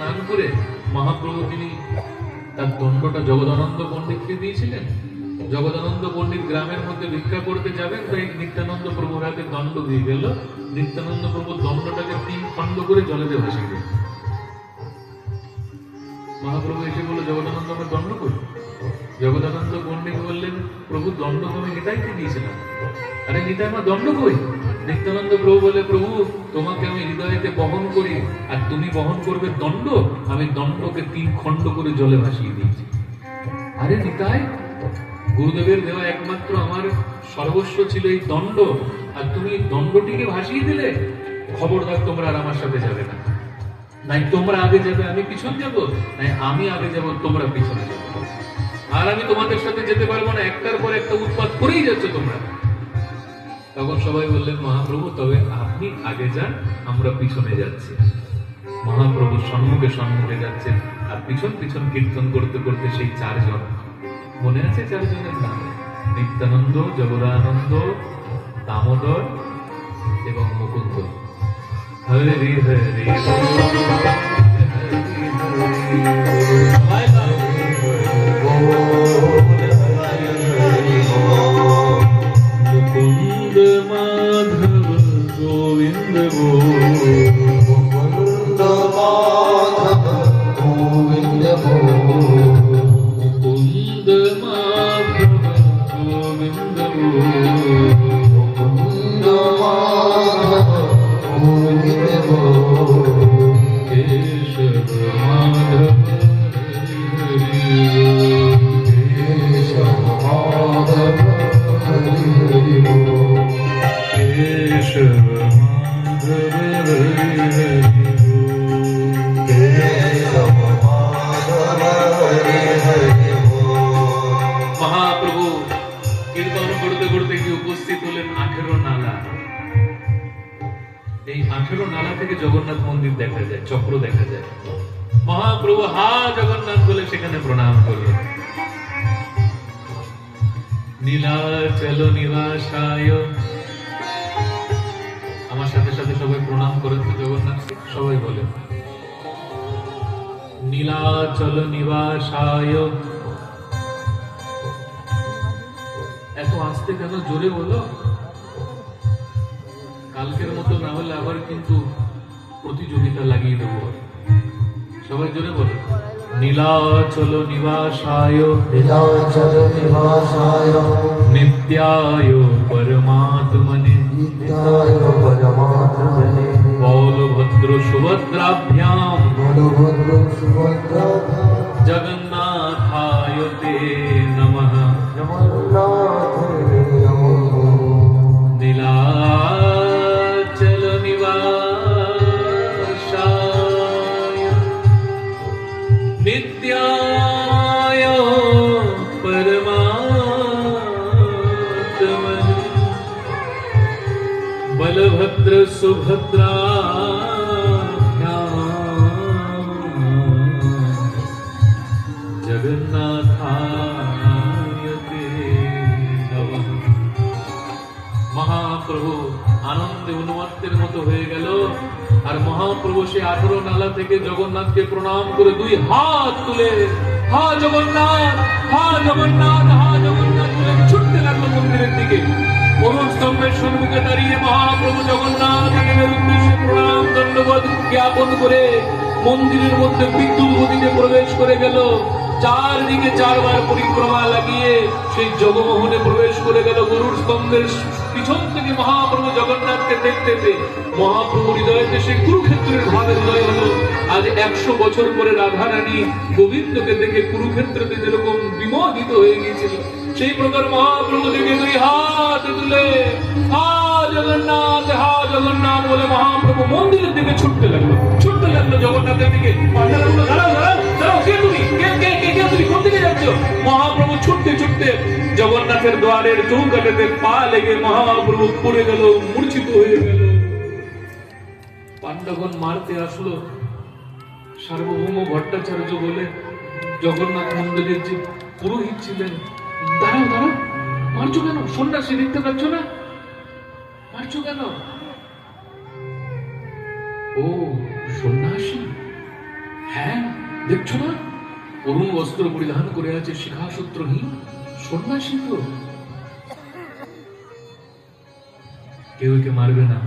স্নান করে মহাপ্রভু তিনি তার দণ্ডটা জগদানন্দ পণ্ডিতকে দিয়েছিলেন। জগদানন্দ পণ্ডিত গ্রামের মধ্যে ভিক্ষা করতে যাবেন, তাই নিত্যানন্দ প্রভুর হাতে দণ্ড দিয়ে গেল। নিত্যানন্দ প্রভু দণ্ডটাকে 3 খণ্ড করে জলেতে ভাসিয়ে দিলেন। মহাপ্রভু এসে বলল, জগদানন্দ আমার দণ্ড করি। জগদানন্দ পণ্ডিত বললেন, প্রভু দণ্ড তুমি নিতাইকে দিয়েছিলাম। আরে নিতাই আমার দণ্ড কই? নিত্যানন্দ প্রভু বলে, প্রভু তোমাকে আমি হৃদয়েতে বহন করি আর তুমি বহন করবে দণ্ড। আমি দণ্ডকে 3 খণ্ড করে জলে ভাসিয়ে দিয়েছি। আরে নিতাই, গুরুদেবের দেওয়া একমাত্র আমার সর্বস্ব ছিল এই দণ্ড, আর তুমি দণ্ডটিকে ভাসিয়ে দিলে। খবরদার, তোমরা আর আমার সাথে যাবে না। নাই তোমরা আগে যাবে, আমি পিছন যাব, নাই আমি আগে যাব, তোমরা পিছনে যাবে। আর আমি তোমাদের সাথে যেতে পারবো না, একটার পর একটা উৎপাত করেই যাচ্ছ তোমরা। তখন সবাই বললেন, মহাপ্রভু তবে আপনি আগে যান, আমরা পিছনে যাচ্ছি। মহাপ্রভু সম্মুখে সম্মুখে যাচ্ছেন, আর পিছন পিছন কীর্তন করতে করতে সেই 4 জন, মনে আছে 4 জনের নাম? নিত্যানন্দ, জগদানন্দ, দামোদর এবং মুকুন্দ। হরে হরে মুকুন্দ মাধব গোবিন্দ মুকুন্দ মাধব গোবিন্দ মুকুন্দ মাধব গোবিন্দ মুকুন্দ মাধব গোবিন্দ কেশব মাধব কেশব মাধব হরি হরি কেশব মাধব কেশব মাধব হরি হরি মহাপ্রভু কীর্তন করতে করতে কি উপস্থিত হলেন 18 নালা। এই 18 নালা থেকে জগন্নাথ মন্দির দেখা যায়, চক্র দেখা যায়। মহাপ্রভু হা জগন্নাথ বলে সেখানে প্রণাম করলেন। নীলাচল নিবাসায়, আমার সাথে সাথে সবাই প্রণাম করেন তো জগন্নাথকে, সবাই বলেন নীলাচল নিবাসায়। এত আস্তে কেন, জোরে বলো। কালকের মতো না হলে আবার কিন্তু প্রতিযোগিতা লাগিয়ে দেবো। সবাই জোরে বলো, নীলাচল নিবাসায় নীলাচল নিবাসায় নিত্যায় পরমাত্মনে নিত্যায় পরমাত্মনে বলভদ্র সুভদ্রাভ্যাম বলভদ্র সুভদ্রা জগন্নাথায় তে নমঃ। জগন্নাথ নীলাচল নিবাসায় নিত্যায় পরমাত্মনে বলভদ্র সুভদ্রাভ্যাম জগন্নাথায় তে নমঃ। মহাপ্রভু আনন্দে উন্মত্তের মতো হয়ে গেল, আর মহাপ্রভু সে 18 নালা থেকে জগন্নাথকে প্রণাম করে 2 হাত তুলে হা জগন্নাথ, হা জগন্নাথ, হা জগন্নাথ বলে ছুটতে লাগলো মন্দিরের দিকে। অরুণ স্তম্ভের সম্মুখে দাঁড়িয়ে মহাপ্রভু জগন্নাথ দেবের উদ্দেশ্যে প্রণাম দণ্ডবোধ জ্ঞাপন করে মন্দিরের মধ্যে বিদ্যুৎ গতিতে প্রবেশ করে গেল। 4 দিকে 4 বার পরিক্রমা লাগিয়ে সেই জগমোহনে প্রবেশ করে গেল। গরুর স্তম্ভের পিছন থেকে মহাপ্রভু জগন্নাথকে দেখতে পেয়ে মহাপ্রভু হৃদয়তে সেই কুরুক্ষেত্রের ভাবের উদয় হলো। আজ 100 বছর পরে রাধা রানী গোবিন্দকে দেখে কুরুক্ষেত্রতে যেরকম বিমোহিত হয়ে গিয়েছিল, সেই প্রকার মহাপ্রভু দেখে 2 হাত তুলে হা জগন্নাথ, হা জগন্নাথ বলে মহাপ্রভু মন্দিরের দিকে ছুটতে লাগলো জগন্নাথের দিকে। দাঁড়াও দাঁড়াও দাঁড়াও, কে তুমি? তুমি কোন দিকে যাচ্ছ? মহাপ্রভু ছুটতে ছুটতে জগন্নাথের দ্বারের চৌকাঠেতে পা লেগে মহাপ্রভু পড়ে গেল, মূর্ছিত হয়ে গেল। পাণ্ডবগণ মারতে আসলো। সার্বভৌম ভট্টাচার্য বলে জগন্নাথ মন্দিরের যে পুরোহিত ছিলেন, দাঁড়াও দাঁড়াও, মারছো কেন? সন্ন্যাসী দেখতে পাচ্ছ না, মারছো কেন? ও সন্ন্যাসী? হ্যাঁ দেখছো না, অরুণ বস্ত্র পরিধান করে আছে, শিখাসূত্রহীন সন্ন্যাসী তো। কেউ একে মারবে না।